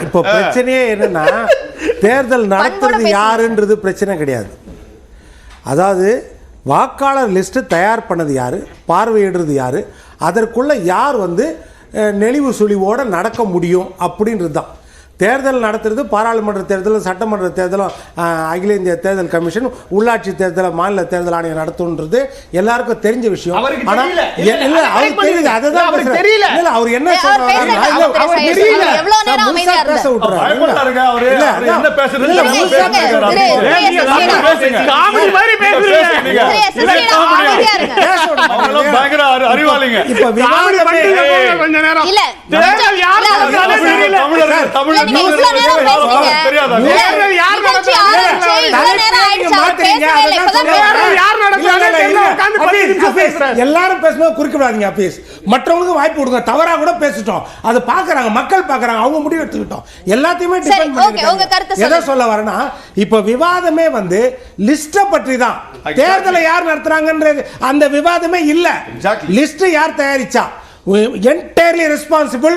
இப்போ பிரச்சனையே என்னன்னா தேர்தல் நடத்துறது யாருன்றது பிரச்சனை கிடையாது. அதாவது வாக்காளர் லிஸ்ட் தயார் பண்ணது யாரு, பார்வையிடுறது யாரு, அதற்குள்ள யார் நெளிவு சுழிவோடு நடக்க முடியும் அப்படின்றது தான். தேர்தல் நடத்துறது பாராளுமன்ற தேர்தலும் சட்டமன்ற தேர்தலும் அகில இந்திய தேர்தல் கமிஷன், உள்ளாட்சி தேர்தல் மாநில தேர்தல் ஆணையம் நடத்தும்ன்றது எல்லாருக்கும் தெரிஞ்ச விஷயம். ஆனால் இல்லை அவருக்கு தெரியுது, அதுதான் தெரியல. இல்லை அவர் என்ன பேச விட்டுறாரு. இப்ப எல்லாரும் பேசும்போது குறுக்கிடாதீங்க. மற்றவங்களுக்கு வாய்ப்பு கொடுங்க. தவறா கூட பேசிட்டோம், அது பாக்குறாங்க, மக்கள் பாக்குறாங்க, அவங்க முடிவு எடுத்துக்கிட்டோம். எல்லாத்தையுமே எதை சொல்ல வரேன்னா, இப்ப விவாதமே லிஸ்ட பற்றி தான். தேர்தலை யார் நடத்துறாங்கன்றது அந்த விவாதமே இல்ல. லிஸ்ட் யார் தயாரிச்சா, entirely responsible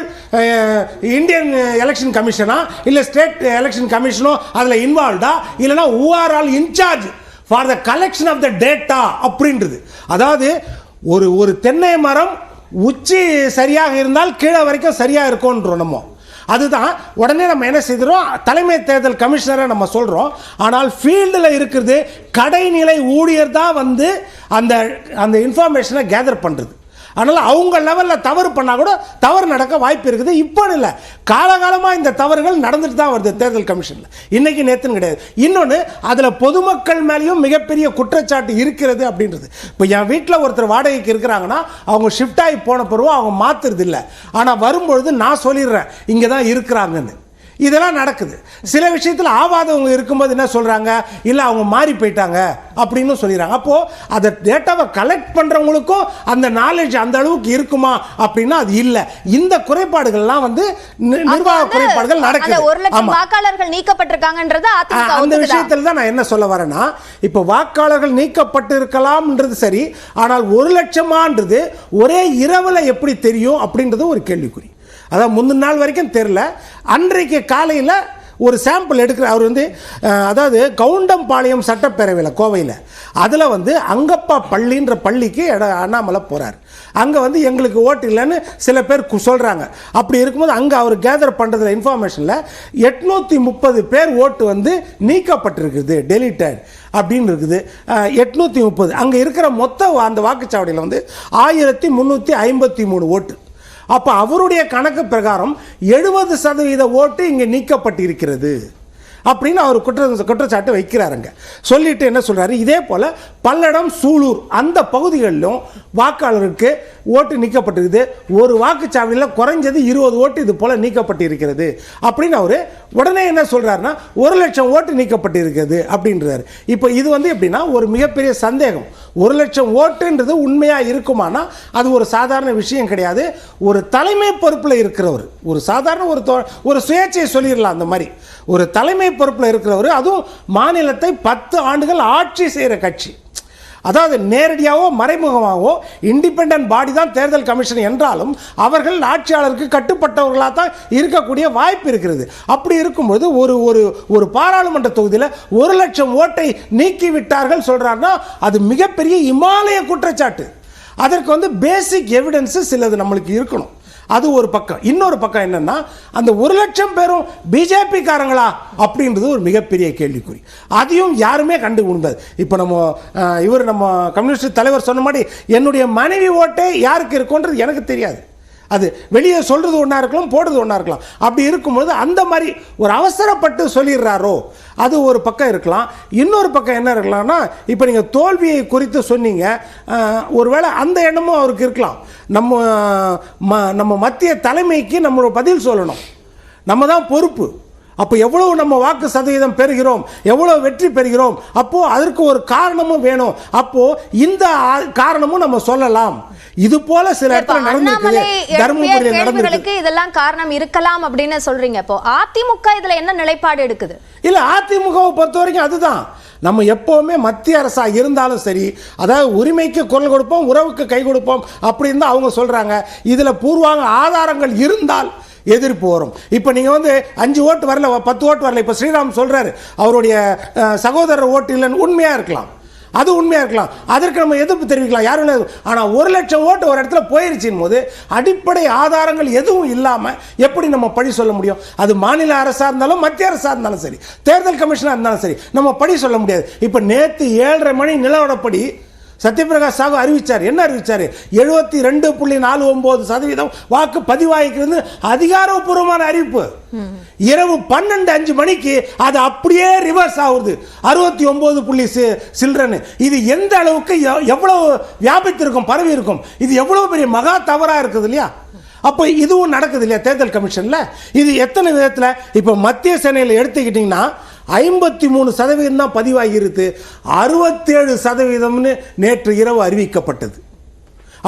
Indian election commission இல்ல ஸ்டேட் எலெக்ஷன் கமிஷனோ அதுல இன்வால்வ்டா, இல்லனா who are all in charge for the collection of the data அப்படின்றது. அதாவது ஒரு தென்னை மரம் உச்சி சரியாக இருந்தால் கீழே வரைக்கும் சரியா இருக்கும்ன்றோம் நம்ம. அதுதான் உடனே நம்ம என்ன செய்கிறோம், தலைமை தேர்தல் கமிஷனரை நம்ம சொல்றோம். ஆனால் ஃபீல்டில் இருக்கிறது கடைநிலை ஊழியர் தான் அந்த இன்ஃபர்மேஷனை கேதர் பண்றது. அதனால் அவங்க லெவலில் தவறு பண்ணால் கூட தவறு நடக்க வாய்ப்பு இருக்குது. இப்போ இல்லை, காலகாலமாக இந்த தவறுகள் நடந்துட்டு தான் வருது தேர்தல் கமிஷனில். இன்னைக்கு நேற்றுன்னு கிடையாது. இன்னொன்று, அதில் பொதுமக்கள் மேலேயும் மிகப்பெரிய குற்றச்சாட்டு இருக்கிறது அப்படின்றது. இப்போ என் வீட்டில் ஒருத்தர் வாடகைக்கு இருக்கிறாங்கன்னா அவங்க ஷிஃப்ட் ஆகி போன பிறகு அவங்க மாற்றுறது இல்லை. ஆனால் வரும்பொழுது நான் சொல்லிடுறேன் இங்கே தான் இருக்கிறாங்கன்னு. இதெல்லாம் நடக்குது. சில விஷயத்தில் ஆவாதவங்க இருக்கும்போது என்ன சொல்றாங்க, இல்லை அவங்க மாறி போயிட்டாங்க அப்படின்னு சொல்லிடுறாங்க. அப்போ அதை டேட்டாவை கலெக்ட் பண்றவங்களுக்கும் அந்த நாலேஜ் அந்த அளவுக்கு இருக்குமா அப்படின்னா அது இல்லை. இந்த குறைபாடுகள்லாம் நிர்வாக குறைபாடுகள் நடக்குது. வாக்காளர்கள் நீக்கப்பட்டிருக்காங்கன்றது அந்த விஷயத்தில் தான் நான் என்ன சொல்ல வரேன்னா, இப்போ வாக்காளர்கள் நீக்கப்பட்டு இருக்கலாம்ன்றது சரி, ஆனால் 1 லட்சமான்றது ஒரே இரவுல எப்படி தெரியும் அப்படின்றது ஒரு கேள்விக்குறி. அதான் முந்தின நாள் வரைக்கும் தெரியல. அன்றைக்கு காலையில் ஒரு சாம்பிள் எடுக்கிற அவர் அதாவது கவுண்டம்பாளையம் சட்டப்பேரவையில் கோவையில் அதில் அங்கப்பா பள்ளின்ற பள்ளிக்கு அண்ணாமலை போகிறார். அங்கே எங்களுக்கு ஓட்டு இல்லைன்னு சில பேர் சொல்கிறாங்க. அப்படி இருக்கும்போது அங்கே அவர் கேதர் பண்ணுறதுல இன்ஃபர்மேஷனில் 830 பேர் ஓட்டு நீக்கப்பட்டிருக்குது, டெலிட்டட் அப்படின்னு இருக்குது. 830 அங்கே இருக்கிற மொத்த அந்த வாக்குச்சாவடியில் 1353 ஓட்டு. அப்போ அவருடைய கணக்கு பிரகாரம் 70% ஓட்டு இங்கே நீக்கப்பட்டிருக்கிறது அப்படின்னு அவர் குற்றச்சாட்டு வைக்கிறாருங்க. சொல்லிட்டு என்ன சொல்றாரு, இதே போல பல்லடம், சூலூர் அந்த பகுதிகளிலும் வாக்காளருக்கு ஓட்டு நீக்கப்பட்டிருக்குது. ஒரு வாக்குச்சாவடியில் குறைஞ்சது 20 ஓட்டு இது போல நீக்கப்பட்டிருக்கிறது அப்படின்னு அவரு உடனே என்ன சொல்றாருன்னா 1 லட்சம் ஓட்டு நீக்கப்பட்டிருக்கிறது அப்படின்றாரு. இப்போ இது எப்படின்னா ஒரு மிகப்பெரிய சந்தேகம். 1 லட்சம் ஓட்டுன்றது உண்மையா இருக்குமானா அது ஒரு சாதாரண விஷயம் கிடையாது. ஒரு தலைமை பொறுப்பில் இருக்கிறவர், ஒரு சாதாரண ஒரு சுயேட்சையை சொல்லிடலாம். அந்த மாதிரி ஒரு தலைமை பொறுப்பில் இருக்கிறவர், அதுவும் மாநிலத்தை 10 ஆண்டுகள் ஆட்சி செய்கிற கட்சி, அதாவது நேரடியாகவோ மறைமுகமாகவோ இண்டிபெண்டன்ட் பாடி தான் தேர்தல் கமிஷன் என்றாலும் அவர்கள் ஆட்சியாளருக்கு கட்டுப்பட்டவர்களாக தான் இருக்கக்கூடிய வாய்ப்பு இருக்கிறது. அப்படி இருக்கும்போது ஒரு பாராளுமன்ற தொகுதியில் 1 லட்சம் ஓட்டை நீக்கிவிட்டார்கள் சொல்றாருன்னா அது மிகப்பெரிய இமாலய குற்றச்சாட்டு. அதற்கு பேசிக் எவிடன்ஸ் சிலது நம்மளுக்கு இருக்கணும். அது ஒரு பக்கம். இன்னொரு பக்கம் என்னன்னா, அந்த 1 லட்சம் பேரும் பிஜேபி காரங்களா அப்படின்றது ஒரு மிகப்பெரிய கேள்விக்குறி. அதையும் யாருமே கண்டு முடியாது. இப்போ நம்ம கம்யூனிஸ்ட் தலைவர் சொன்ன மாதிரி என்னுடைய மனைவி ஓட்டே யாருக்கு இருக்குன்றது எனக்கு தெரியாது. அது வெளியே சொல்றது ஒன்றா இருக்கலாம், போடுறது ஒன்றா இருக்கலாம். அப்படி இருக்கும்போது அந்த மாதிரி ஒரு அவசரப்பட்டு சொல்லிடுறாரோ அது ஒரு பக்கம் இருக்கலாம். இன்னொரு பக்கம் என்ன இருக்கலாம்னா, இப்போ நீங்கள் தோல்வியை குறித்து சொன்னீங்க, ஒருவேளை அந்த எண்ணமும் அவருக்கு இருக்கலாம். நம்ம மத்திய தலைமைக்கு நம்ம பதில் சொல்லணும், நம்ம தான் பொறுப்பு. அப்போ எவ்வளவு நம்ம வாக்கு சதவீதம் பெறுகிறோம், எவ்வளவு வெற்றி பெறுகிறோம், அப்போ அதற்கு ஒரு காரணமும் வேணும். அப்போ இந்த காரணமும் நம்ம சொல்லலாம். இது போல சில இடத்துல நடந்திருக்கு, தர்மபுரியில் நடந்திருக்கு. இதெல்லாம் காரணம் இருக்கலாம் அப்படின்னு சொல்றீங்க. இப்போ அதிமுக இதுல என்ன நிலைப்பாடு எடுக்குது? இல்ல, அதிமுகவை பொறுத்த வரைக்கும் அதுதான். நம்ம எப்பவுமே மத்திய அரசா இருந்தாலும் சரி, அதாவது உரிமைக்கு குரல் கொடுப்போம், உறவுக்கு கை கொடுப்போம் அப்படின்னு தான் அவங்க சொல்றாங்க. இதுல பூர்வாங்க ஆதாரங்கள் இருந்தால் எதிர்ப்பு வரும். இப்போ நீங்கள் வந்து 5 ஓட்டு வரல, 10 ஓட்டு வரல, இப்போ ஸ்ரீராம் சொல்றாரு அவருடைய சகோதரர் ஓட்டு இல்லைன்னு. உண்மையாக இருக்கலாம், அது உண்மையாக இருக்கலாம், அதற்கு நம்ம எதிர்ப்பு தெரிவிக்கலாம், யாரும். ஆனால் 1 லட்சம் ஓட்டு ஒரு இடத்துல போயிருச்சின் போது அடிப்படை ஆதாரங்கள் எதுவும் இல்லாமல் எப்படி நம்ம பழி சொல்ல முடியும்? அது மாநில அரசாக இருந்தாலும் மத்திய அரசாக இருந்தாலும் சரி, தேர்தல் கமிஷனாக இருந்தாலும் சரி, நம்ம பழி சொல்ல முடியாது. இப்போ நேற்று 7:30 மணி நிலவரப்படி சத்யபிரகாஷ் சாகு அறிவிச்சார். என்ன அறிவிச்சார்? 72.49% வாக்கு பதிவாகிக்கிறது அதிகாரப்பூர்வமான அறிவிப்பு. இரவு 12:05 மணிக்கு அது அப்படியே ரிவர்ஸ் ஆகுது, 69 சில்ட்ரன். இது எந்த அளவுக்கு எவ்வளவு வியாபித்திருக்கும், பரவி இருக்கும், இது எவ்வளவு பெரிய மகா தவறா இருக்குது இல்லையா? அப்போ இதுவும் நடக்குது இல்லையா தேர்தல் கமிஷன்ல? இது எத்தனை விதத்தில்? இப்போ மத்திய சேனையில் எடுத்துக்கிட்டீங்கன்னா 53% தான் பதிவாகி இருக்கு, 67% நேற்று இரவு அறிவிக்கப்பட்டது.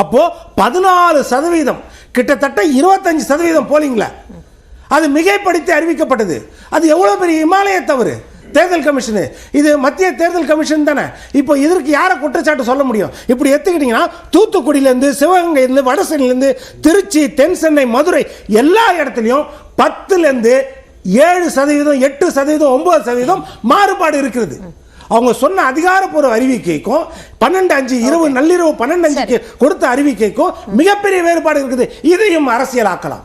அப்போ 14%, கிட்டத்தட்ட 25% போலிங்களா அது மிகைப்படுத்தி அறிவிக்கப்பட்டது. அது எவ்வளவு பெரிய இமாலய தவறு தேர்தல் கமிஷன். இது மத்திய தேர்தல் கமிஷன் தானே. இப்போ இதற்கு யாரை குற்றச்சாட்டு சொல்ல முடியும்? இப்படி எடுத்துக்கிட்டீங்கன்னா தூத்துக்குடியிலேருந்து, சிவகங்கையிலேருந்து, வடசென்னையிலேருந்து, திருச்சி, தென் சென்னை, மதுரை எல்லா இடத்துலையும் 10லேருந்து 7%, 8%, 9% மாறுபாடு இருக்கிறது. அவங்க சொன்ன அதிகாரப்பூர்வ அறிவிக்கைக்கும் 12:05 இரவு நள்ளிரவு 12:05 கொடுத்த அறிவிக்கைக்கும் மிகப்பெரிய வேறுபாடு இருக்குது. இதையும் அரசியலாக்கலாம்,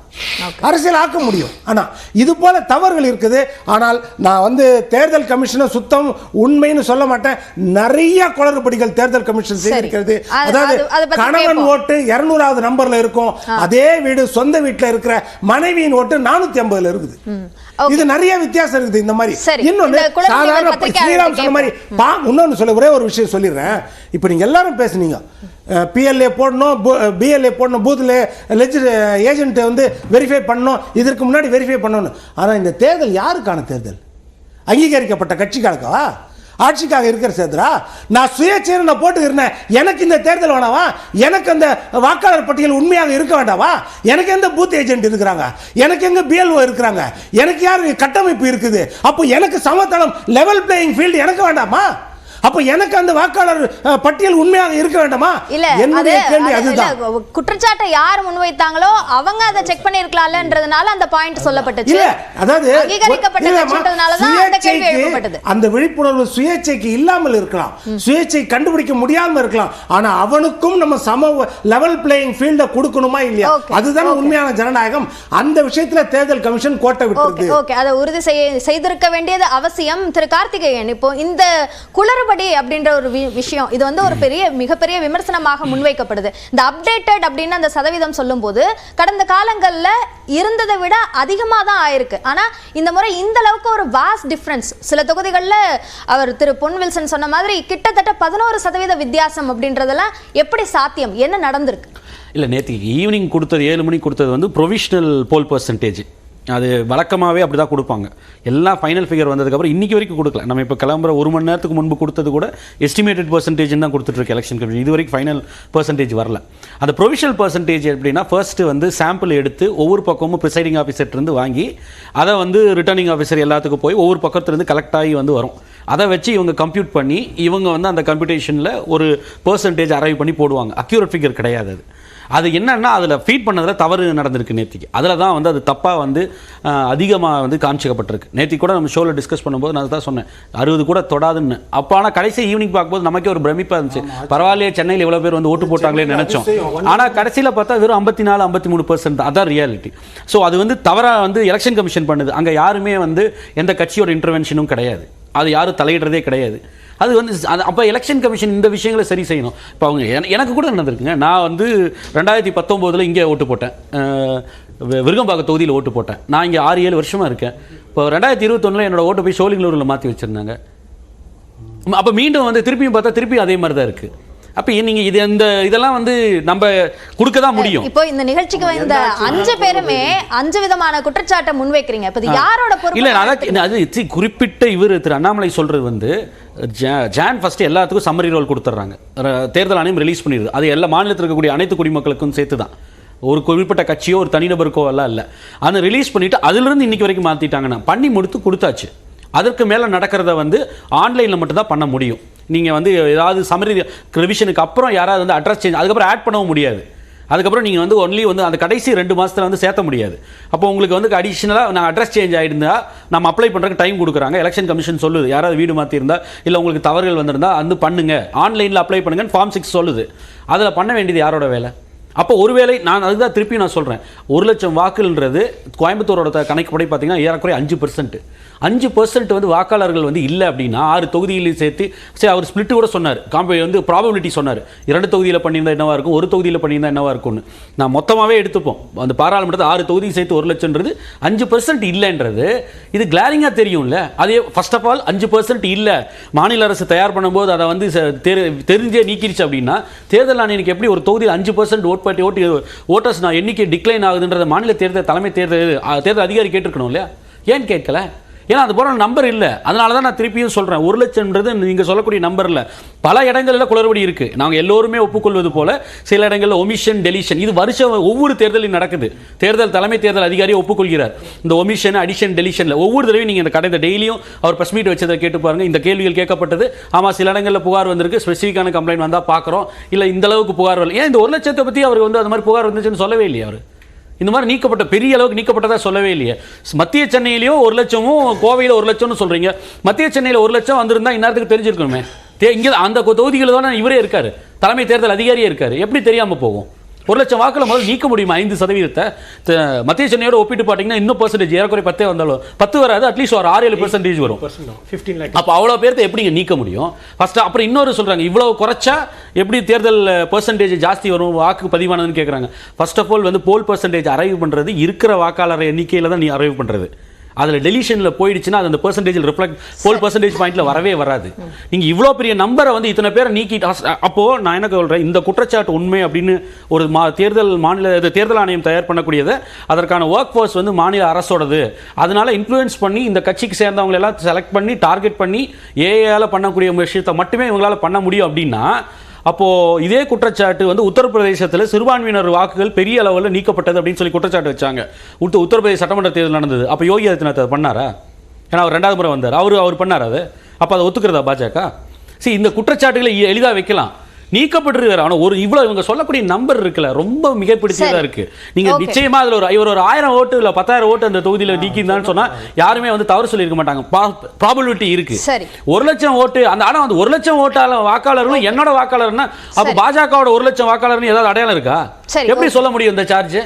அரசியலாக்க முடியும். ஆனால் இது போல தவறுகள் இருக்குது. ஆனால் நான் வந்து தேர்தல் கமிஷனை சுத்தம் உண்மைன்னு சொல்ல மாட்டேன். நிறைய குளறுபடிகள் தேர்தல் கமிஷன் செய்திருக்கிறது. அதாவது கணவன் ஓட்டு 200வது நம்பர்ல இருக்கும், அதே வீடு சொந்த வீட்டில் இருக்கிற மனைவியின் ஓட்டு 450ல இருக்குது. இது நிறைய வித்தியாசம் இருக்குது. இந்த மாதிரி இன்னொன்னு சாதாரண ஸ்ரீராம் சொன்ன மாதிரி இன்னொன்னு சொல்ல ஒரே ஒரு விஷயம் சொல்லிடுறேன். இப்போ நீங்க எல்லாரும் பேசுனீங்க, பிஎல்ஏ போடணும், பிஎல்ஏ போடணும், பூத்தில் ஏஜென்ட் வந்து வெரிஃபை பண்ணணும், இதற்கு முன்னாடி வெரிஃபை பண்ணணும். ஆனால் இந்த தேர்தல் யாருக்கான தேர்தல்? அங்கீகரிக்கப்பட்ட கட்சிக்காகவா? ஆட்சிக்காக இருக்கிற தேர்தலா? நான் சுயேட்சையை நான் போட்டுக்கிறேன், எனக்கு இந்த தேர்தல் வேணாவா? எனக்கு அந்த வாக்காளர் பட்டியல் உண்மையாக இருக்க வேண்டாவா? எனக்கு எந்த பூத் ஏஜென்ட் இருக்கிறாங்க? எனக்கு எங்க பிஎல்ஓ இருக்கிறாங்க? எனக்கு யார் கட்டமைப்பு இருக்குது? அப்போ எனக்கு சமதளம், லெவல் பிளேயிங் ஃபீல்டு எனக்கு வேண்டாமா? அப்ப எனக்கு அந்த வாக்காளர் பட்டியல் உண்மையாக இருக்க வேண்டாமா? என்னுடைய கேள்வி அதுதான். குற்றச்சாட்டை யார் முன்வைத்தாங்களோ அவங்க அதை செக் பண்ணிருக்கலாம்ன்றதுனால அந்த பாயிண்ட் சொல்லப்பட்டுச்சு. இல்ல, அதாவது அங்கீகரிக்கப்பட்ட கட்சின்றதுனால தான் அந்த கேள்வி எழுப்பப்பட்டது. அந்த விழிப்புணர்வு சுயேட்சைக்கு இல்லாமல் இருக்கலாம், சுயேட்சை கண்டுபிடிக்க முடியாம இருக்கலாம். ஆனா அவனுக்கும் நம்ம சம லெவல் பிளேயிங் ஃபீல்ட கொடுக்கணுமா இல்லையா? அதுதான் உண்மையான ஜனநாயகம். அந்த விஷயத்துல தேர்தல் கமிஷன் கோட்டை விட்டது. ஓகே, அதை உறுதி செய்திருக்க வேண்டியது அவசியம். திரு கார்த்திகேயன், இப்போ இந்த குளறுபடி அப்படின்ற ஒரு விஷயம், இது வந்து ஒரு மிகப்பெரிய விமர்சனமாக முன்வைக்கப்படுது. இந்த அப்டேட்டட் அப்படின்னு அந்த சதவீதம் சொல்லும்போது கடந்த காலங்கள்ல இருந்ததை விட அதிகமாக தான் ஆயிருக்கு. ஆனா இந்த முறை இந்த அளவுக்கு ஒரு வாஸ்ட் டிஃபரன்ஸ், சில தொகுதிகளில் அவர் திரு பொன் வில்சன் சொன்ன மாதிரி கிட்டத்தட்ட 11% வித்தியாசம் அப்படின்றதெல்லாம் எப்படி சாத்தியம்? என்ன நடந்திருக்கு? இல்லை, நேற்று ஈவினிங் கொடுத்தது 7 மணிக்கு கொடுத்தது வந்து ப்ரொவிஷனல் போல் பர்சன்டேஜ். அது வழக்கமாகவே அப்படி தான் கொடுப்பாங்க. எல்லாம் ஃபைனல் ஃபிகர் வந்ததுக்கப்புறம் இன்றைக்கி வரைக்கும் கொடுக்கல. நம்ம இப்போ கிளம்புற 1 மணி நேரத்துக்கு முன்பு கொடுத்தது கூட எஸ்டிமேட்டட் பர்சன்டேஜ் தான் கொடுத்துட்ருக்கு எலெக்ஷன் கமிஷன். இது வரைக்கும் ஃபைனல் பர்சன்டேஜ் வரல. அந்த ப்ரொவிஷனல் பர்சன்டேஜ் எப்படின்னா, ஃபர்ஸ்ட்டு வந்து சாம்பிள் எடுத்து ஒவ்வொரு பக்கமும் ப்ரிசைடிங் ஆஃபீஸர்லேருந்து வாங்கி அதை வந்து ரிட்டர்னிங் ஆஃபீஸர் எல்லாத்துக்கும் போய் ஒவ்வொரு பக்கத்துலேருந்து கலெக்ட் ஆகி வந்து வரும். அதை வச்சு இவங்க கம்ப்யூட் பண்ணி இவங்க வந்து அந்த கம்ப்யூட்டேஷனில் ஒரு பர்சன்டேஜ் அரைவ் பண்ணி போடுவாங்க. அக்யூரேட் ஃபிகர் கிடையாது அது. அது என்னன்னா, அதில் ஃபீட் பண்ணதில் தவறு நடந்திருக்கு நேற்றுக்கு. அதில் தான் வந்து அது தப்பாக வந்து அதிகமாக வந்து காமிச்சிக்கப்பட்டிருக்கு. நேற்றுக்கு கூட நம்ம ஷோவில் டிஸ்கஸ் பண்ணும்போது நான் தான் சொன்னேன் 60 கூட தொடாதுன்னு. அப்போ ஆனால் கடைசி ஈவினிங் பார்க்கும்போது நமக்கே ஒரு பிரமிப்பாக இருந்துச்சு. பரவாயில்லையே, சென்னையில் இவ்வளோ பேர் வந்து ஓட்டு போட்டாங்களே நினச்சோம். ஆனால் கடைசியில் பார்த்தா வெறும் 54-53% அதான் ரியாலிட்டி. ஸோ அது வந்து தவறாக வந்து எலெக்ஷன் கமிஷன் பண்ணுது. அங்கே யாருமே வந்து எந்த கட்சியோட இன்டர்வென்ஷனும் கிடையாது, அது யாரும் தலையிடுறதே கிடையாது. அது வந்து அப்போ எலெக்ஷன் கமிஷன் இந்த விஷயங்களை சரி செய்யணும். இப்போ அவங்க எனக்கு கூட நடந்திருக்குங்க. நான் வந்து 2019 இங்கே ஓட்டு போட்டேன், விருகம்பாக்கம் தொகுதியில் ஓட்டு போட்டேன். நான் இங்கே 6-7 வருஷமாக இருக்கேன். இப்போ 2021 என்னோட ஓட்டை போய் சோழிங்கலூரில் மாற்றி வச்சுருந்தாங்க. அப்போ மீண்டும் வந்து திருப்பியும் பார்த்தா திருப்பியும் அதே மாதிரி தான் இருக்குது. அப்ப நீங்க இதெல்லாம் வந்து நம்ம கொடுக்க தான் முடியும். இப்போ இந்த நிகழ்ச்சிக்கு வந்த 5 பேருமே 5 விதமான குற்றச்சாட்டை முன்வைக்கிறீங்க. இப்ப யாரோட பொறுப்பு? இல்ல, அது குறிப்பிட்ட இவர் திரு அண்ணாமலை சொல்றது வந்து ஜான் ஃபர்ஸ்ட் எல்லாத்துக்கும் சம்மரி ரோல் கொடுத்துட்றாங்க. தேர்தல் ஆணையம் ரிலீஸ் பண்ணிடுது. அது எல்லா மாநிலத்தில் இருக்கக்கூடிய அனைத்து குடிமக்களுக்கும் சேர்த்து தான், ஒரு குறிப்பிட்ட கட்சியோ ஒரு தனிநபருக்கோ எல்லாம் இல்லை. அதை ரிலீஸ் பண்ணிட்டு அதிலிருந்து இன்னைக்கு வரைக்கும் மாற்றிட்டாங்கன்னா பண்ணி கொடுத்தாச்சு. அதற்கு மேலே நடக்கிறத வந்து ஆன்லைனில் மட்டும்தான் பண்ண முடியும். நீங்கள் வந்து ஏதாவது சம்மரி ரிவிஷனுக்கு அப்புறம் யாராவது வந்து அட்ரஸ் சேஞ்ச் அதுக்கப்புறம் ஆட் பண்ணவும் முடியாது. அதுக்கப்புறம் நீங்கள் வந்து ஒன்லி வந்து அந்த கடைசி 2 மாதத்தில் வந்து சேர்த்த முடியாது. அப்போ உங்களுக்கு வந்து அடிஷ்னலாக நான் அட்ரஸ் சேஞ்ச் ஆகிருந்தா நம்ம அப்ளை பண்ணுறதுக்கு டைம் கொடுக்குறாங்க. எலெக்ஷன் கமிஷன் சொல்லுது யாராவது வீடு மாற்றிருந்தா இல்லை உங்களுக்கு தவறுகள் வந்திருந்தா வந்து பண்ணுங்க, ஆன்லைனில் அப்ளை பண்ணுங்கன்னு ஃபார்ம் 6 சொல்லுது. அதில் பண்ண வேண்டியது யாரோட வேலை? அப்போ ஒருவேளை நான் அதுதான் திருப்பி நான் சொல்கிறேன், 1 லட்சம் வாக்குன்றது கோயம்புத்தூரோட கணக்குப்படி பார்த்தீங்கன்னா ஏறக்குறைய 5%. 5% வந்து வாக்காளர்கள் வந்து இல்லை அப்படின்னா 6 தொகுதியிலையும் சேர்த்து சரி அவர் ஸ்பிளிட் கூட சொன்னார், வந்து ப்ராபபிலிட்டி சொன்னார், 2 தொகுதியில் பண்ணியிருந்தா என்னவா இருக்கும், 1 தொகுதியில் பண்ணியிருந்தா என்னவா இருக்கும்னு. நான் மொத்தமாகவே எடுத்துப்போம், அந்த பாராளுமன்றத்தை 6 தொகுதி சேர்த்து 1 லட்சம்ன்றது 5% இல்லைன்றது இது கிளாரிங்காக தெரியும்ல. அதே ஃபர்ஸ்ட் ஆஃப் ஆல் 5% இல்லை மாநில அரசு தயார் பண்ணும்போது அதை வந்து தெரிஞ்சே நீக்கிடுச்சு அப்படின்னா தேர்தல் ஆணையனுக்கு எப்படி ஒரு தொகுதியில் 5% ஓட்டர்ஸ் நான் எண்ணிக்கை டிக்ளைன் ஆகுதுன்றத மாநில தலைமை தேர்தல் அதிகாரி கேட்டிருக்கணும் இல்லையா? ஏன் கேட்கல? ஏன்னா அது போற நம்பர் இல்லை. அதனால தான் நான் திருப்பியும் சொல்கிறேன், 1 லட்சம்ன்றது நீங்கள் சொல்லக்கூடிய நம்பர் இல்லை. பல இடங்களில் குளறுபடி இருக்குது. நாங்கள் எல்லோருமே ஒப்புக்கொள்வது போல சில இடங்களில் ஒமிஷன் டெலிஷன் இது வருஷம் ஒவ்வொரு தேர்தலையும் நடக்குது. தலைமை தேர்தல் அதிகாரி ஒப்புக்கொள்கிறார் இந்த ஒமிஷன் அடிஷன் டெலிஷனில். ஒவ்வொரு தடவையும் நீங்கள் இந்த கடந்த டெய்லியும் அவர் ப்ரெஸ் மீட் வச்சதை கேட்டு பாருங்க. இந்த கேள்விகள் கேட்கப்பட்டது, ஆமாம் சில இடங்களில் புகார் வந்திருக்கு, ஸ்பெசிஃபிக்கான கம்ப்ளைண்ட் வந்தால் பார்க்குறோம், இல்லை இந்த அளவுக்கு புகார் வரல. ஏன் இந்த 1 லட்சத்தை பற்றி அவர் வந்து அது மாதிரி புகார் வந்துச்சுன்னு சொல்லவே இல்லையா? அவர் இந்த மாதிரி நீக்கப்பட்ட பெரிய அளவுக்கு நீக்கப்பட்டதா சொல்லவே இல்லையே. மத்திய சென்னையிலையும் 1 லட்சமும் கோவையில் 1 லட்சம்னு சொல்றீங்க. மத்திய சென்னையில் 1 லட்சம் வந்திருந்தா இந்நேரத்துக்கு தெரிஞ்சிருக்கணுமே. இங்கே அந்த தொகுதிகளில் தானே இவரே இருக்காரு, தலைமை தேர்தல் அதிகாரியே இருக்காரு. எப்படி தெரியாம போகும்? 1 லட்சம் வாக்குல முதல்ல நீக்க முடியுமா 5%? மத்திய சென்னையோட ஒப்பிட்டு பார்த்தீங்கன்னா இன்னும் % ஏறக்குறைய 10 வந்தாலும் 10 வராது, அட்லீஸ்ட் ஒரு 6-7% வரும். அப்போ அவ்வளோ பேர்த்தை எப்படிங்க நீக்க முடியும்? ஃபர்ஸ்ட் அப்புறம் இன்னொரு சொல்றாங்க, இவ்வளவு குறைச்சா எப்படி தேர்தல் % ஜாஸ்தி வரும், வாக்கு பதிவானதுன்னு கேட்குறாங்க. ஃபர்ஸ்ட் ஆஃப் ஆல் வந்து போல் % அரைவ் பண்ணுறது இருக்கிற வாக்காளர் எண்ணிக்கையில் தான் நீ அரைவ் பண்ணுறது. அதில் டெலிஷனில் போயிடுச்சுன்னா அது அந்த % ரிஃப்ளெக்ட் போல் % பாயிண்ட்ல வரவே வராது. நீங்கள் இவ்வளோ பெரிய நம்பரை வந்து இத்தனை பேரை நீக்கிட்டு அப்போது நான் என்ன சொல்கிறேன், இந்த குற்றச்சாட்டு உண்மை அப்படின்னு ஒரு தேர்தல் ஆணையம் தயார் பண்ணக்கூடியதை அதற்கான ஒர்க் ஃபோர்ஸ் வந்து மாநில அரசோடது, அதனால இன்ஃப்ளூயன்ஸ் பண்ணி இந்த கட்சிக்கு சேர்ந்தவங்க எல்லாம் செலக்ட் பண்ணி டார்கெட் பண்ணி ஏஐயால் பண்ணக்கூடிய விஷயத்தை மட்டுமே இவங்களால் பண்ண முடியும் அப்படின்னா அப்போது இதே குற்றச்சாட்டு வந்து உத்தரப்பிரதேசத்தில் சிறுபான்மையினர் வாக்குகள் பெரிய அளவில் நீக்கப்பட்டது அப்படின்னு சொல்லி குற்றச்சாட்டு வச்சாங்க. உத்தரப்பிரதேச சட்டமன்ற தேர்தல் நடந்தது. அப்போ யோகி ஆதித்யநாத் அதை பண்ணாரா? ஏன்னா அவர் 2வது முறை வந்தார், அவர் பண்ணார். அது அப்போ அதை ஒத்துக்கிறதா பாஜக? இந்த குற்றச்சாட்டுகளை எளிதாக வைக்கலாம், நீக்கப்பட்டிருக்காரு. ஆனால் இவ்வளோ இவங்க சொல்லக்கூடிய நம்பர் இருக்குல்ல, ரொம்ப மிகப்பிடிச்சதாக இருக்கு. நீங்க நிச்சயமா அதில் இவர் ஒரு 1000 ஓட்டு இல்லை 10,000 ஓட்டு அந்த தொகுதியில் நீக்கிருந்தான்னு சொன்னா யாருமே வந்து தவறு சொல்லியிருக்க மாட்டாங்க. ப்ராபபிலிட்டி இருக்கு. 1 லட்சம் ஓட்டு ஆனால் அந்த 1 லட்சம் ஓட்டாளர் வாக்காளர்களும் என்னோட வாக்காளர்னா அப்போ பாஜகவோட 1 லட்சம் வாக்காளர்னு ஏதாவது அடையாளம் இருக்கா? எப்படி சொல்ல முடியும் இந்த சார்ஜ்?